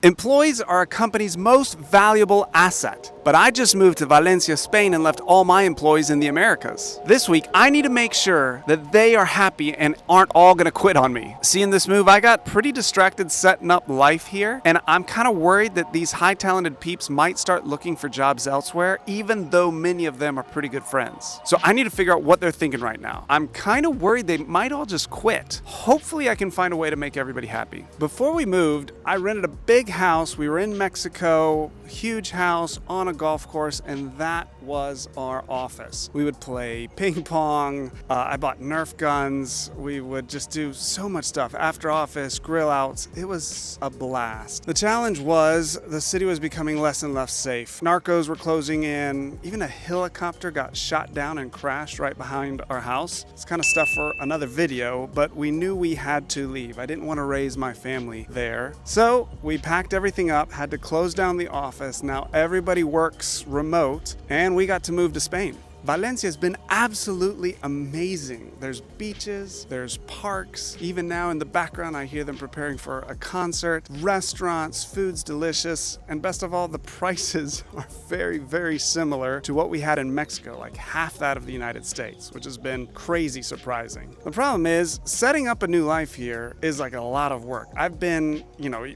Employees are a company's most valuable asset, but I just moved to Valencia, Spain and left all my employees in the Americas. This week, I need to make sure that they are happy and aren't all gonna quit on me. Seeing this move, I got pretty distracted setting up life here, and I'm kind of worried that these high talented peeps might start looking for jobs elsewhere, even though many of them are pretty good friends. So I need to figure out what they're thinking right now. I'm kind of worried they might all just quit. Hopefully I can find a way to make everybody happy. Before we moved, I rented a big house. We were in Mexico, huge house on a golf course, and that was our office. We would play ping pong. I bought Nerf guns. We would just do so much stuff. After office, grill outs. It was a blast. The challenge was the city was becoming less and less safe. Narcos were closing in. Even a helicopter got shot down and crashed right behind our house. It's kind of stuff for another video, but we knew we had to leave. I didn't want to raise my family there. So we packed everything up, had to close down the office. Now everybody works remote, and we got to move to Spain. Valencia has been absolutely amazing. There's beaches, there's parks. Even now in the background, I hear them preparing for a concert. Restaurants, food's delicious, and best of all, the prices are very, very similar to what we had in Mexico, like half that of the United States, which has been crazy surprising. The problem is, setting up a new life here is like a lot of work.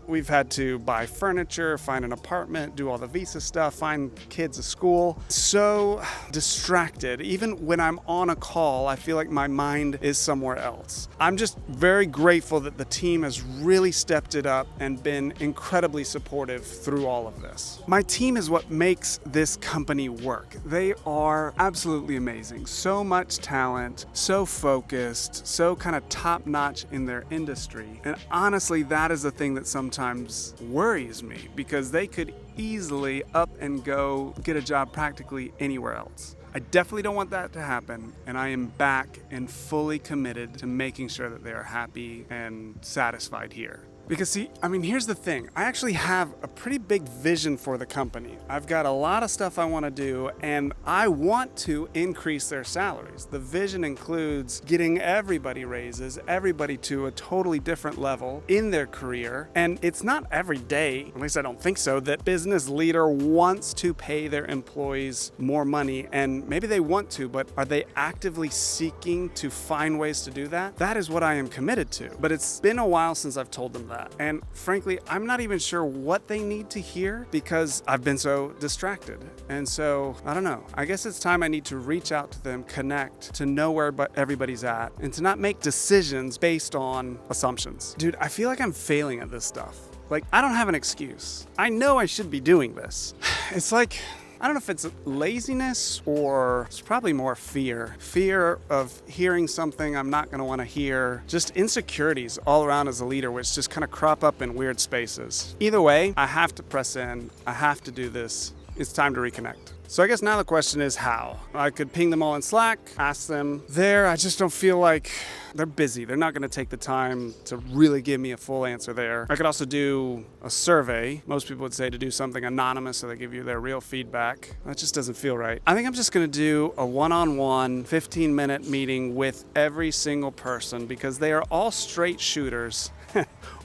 We've had to buy furniture, find an apartment, do all the visa stuff, find kids a school. So distracted. Even when I'm on a call, I feel like my mind is somewhere else. I'm just very grateful that the team has really stepped it up and been incredibly supportive through all of this. My team is what makes this company work. They are absolutely amazing. So much talent, so focused, so kind of top-notch in their industry. And honestly, that is the thing that sometimes worries me, because they could easily up and go get a job practically anywhere else. I definitely don't want that to happen, and I am back and fully committed to making sure that they are happy and satisfied here. Because here's the thing. I actually have a pretty big vision for the company. I've got a lot of stuff I want to do, and I want to increase their salaries. The vision includes getting everybody raises, everybody to a totally different level in their career. And it's not every day, at least I don't think so, that business leader wants to pay their employees more money. And maybe they want to, but are they actively seeking to find ways to do that? That is what I am committed to. But it's been a while since I've told them that. And frankly, I'm not even sure what they need to hear because I've been so distracted. And so, I don't know. I guess it's time I need to reach out to them, connect, to know where everybody's at, and to not make decisions based on assumptions. Dude, I feel like I'm failing at this stuff. Like, I don't have an excuse. I know I should be doing this. It's like, I don't know if it's laziness or it's probably more fear. Fear of hearing something I'm not gonna wanna hear. Just insecurities all around as a leader, which just kind of crop up in weird spaces. Either way, I have to press in. I have to do this. It's time to reconnect. So I guess now the question is how? I could ping them all in Slack, ask them there. I just don't feel like they're busy. They're not gonna take the time to really give me a full answer there. I could also do a survey. Most people would say to do something anonymous so they give you their real feedback. That just doesn't feel right. I think I'm just gonna do a one-on-one 15-minute meeting with every single person because they are all straight shooters.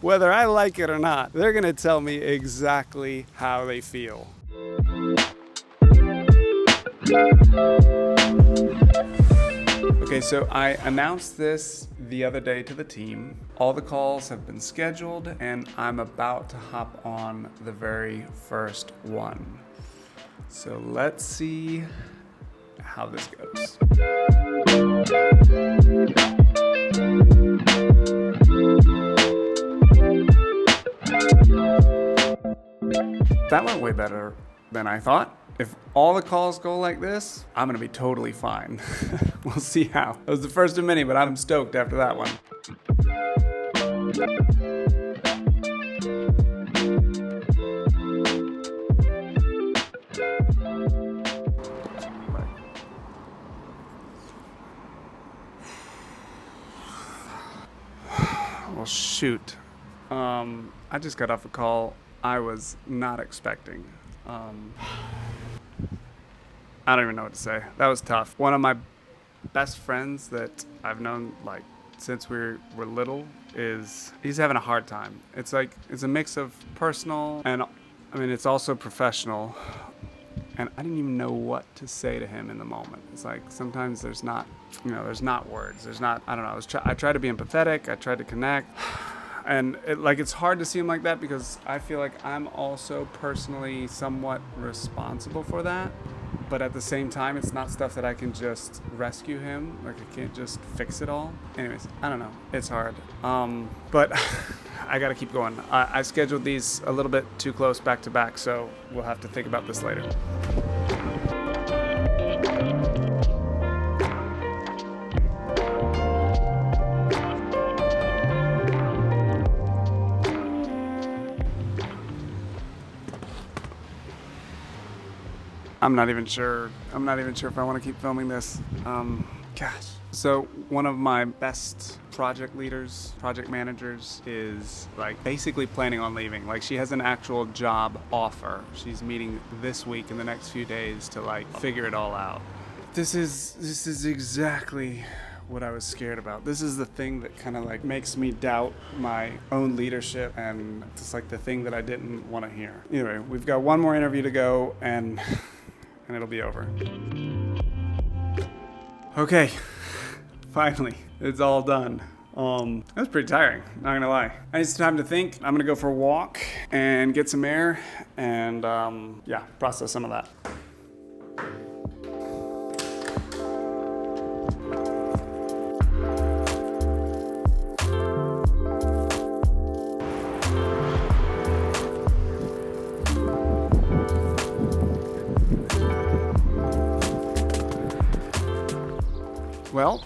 Whether I like it or not, they're gonna tell me exactly how they feel. Okay, so I announced this the other day to the team. All the calls have been scheduled, and I'm about to hop on the very first one. So let's see how this goes. That went way better than I thought. If all the calls go like this, I'm gonna be totally fine. We'll see how. It was the first of many, but I'm stoked after that one. Well, shoot. I just got off a call I was not expecting. I don't even know what to say. That was tough. One of my best friends that I've known like since we're little is he's having a hard time. It's like it's a mix of personal and I mean it's also professional. And I didn't even know what to say to him in the moment. It's like sometimes there's not words. There's not, I don't know. I tried to be empathetic. I tried to connect. And it's hard to see him like that because I feel like I'm also personally somewhat responsible for that. But at the same time, it's not stuff that I can just rescue him. Like I can't just fix it all. Anyways, I don't know. It's hard. But I gotta keep going. I scheduled these a little bit too close back to back, so we'll have to think about this later. I'm not even sure if I want to keep filming this. Gosh. So one of my best project leaders, project managers is like basically planning on leaving. Like she has an actual job offer. She's meeting this week in the next few days to like figure it all out. This is exactly what I was scared about. This is the thing that kind of like makes me doubt my own leadership, and it's like the thing that I didn't want to hear. Anyway, we've got one more interview to go and it'll be over. Okay, finally, it's all done. That was pretty tiring, not gonna lie. I need some time to think. I'm gonna go for a walk and get some air and process some of that. Well,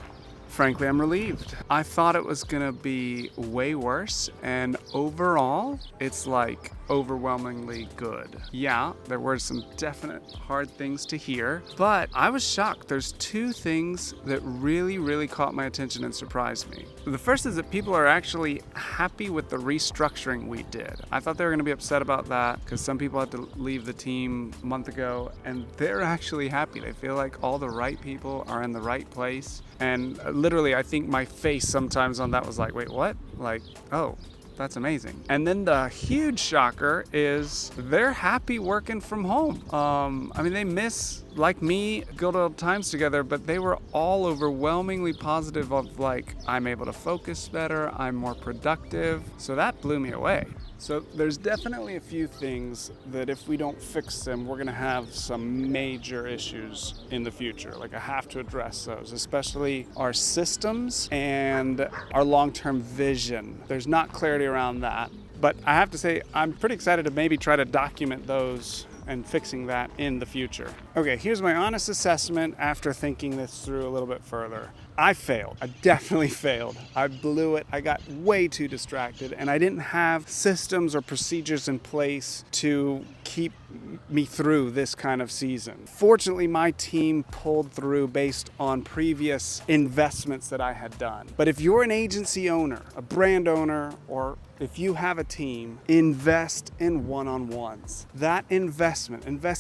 frankly, I'm relieved. I thought it was gonna be way worse, and overall, it's like overwhelmingly good. Yeah, there were some definite hard things to hear, but I was shocked. There's two things that really caught my attention and surprised me. The first is that people are actually happy with the restructuring we did. I thought they were gonna be upset about that because some people had to leave the team a month ago, and they're actually happy. They feel like all the right people are in the right place. And literally, I think my face sometimes on that was like, wait, what? Like, oh, that's amazing. And then the huge shocker is they're happy working from home. I mean, they miss, like me, good old times together, but they were all overwhelmingly positive of like, I'm able to focus better, I'm more productive. So that blew me away. So there's definitely a few things that if we don't fix them, we're gonna have some major issues in the future. Like I have to address those, especially our systems and our long-term vision. There's not clarity around that. But I have to say, I'm pretty excited to maybe try to document those and fixing that in the future. Okay, here's my honest assessment after thinking this through a little bit further. I failed. I definitely failed. I blew it. I got way too distracted, and I didn't have systems or procedures in place to keep me through this kind of season. Fortunately, my team pulled through based on previous investments that I had done. But if you're an agency owner, a brand owner, or if you have a team, invest in one-on-ones. That invest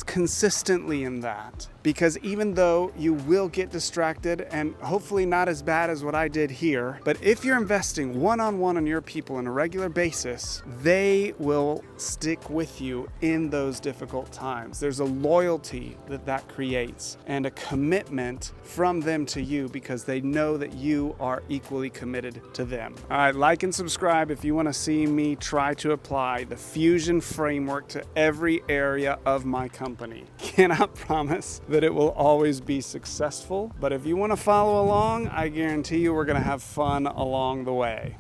consistently in that. Because even though you will get distracted, and hopefully not as bad as what I did here, but if you're investing one-on-one on your people on a regular basis, they will stick with you in those difficult times. There's a loyalty that creates and a commitment from them to you because they know that you are equally committed to them. All right, like and subscribe if you want to see me try to apply the Fusion framework to every area of my company. Cannot promise that it will always be successful, but if you want to follow along, I guarantee you we're going to have fun along the way.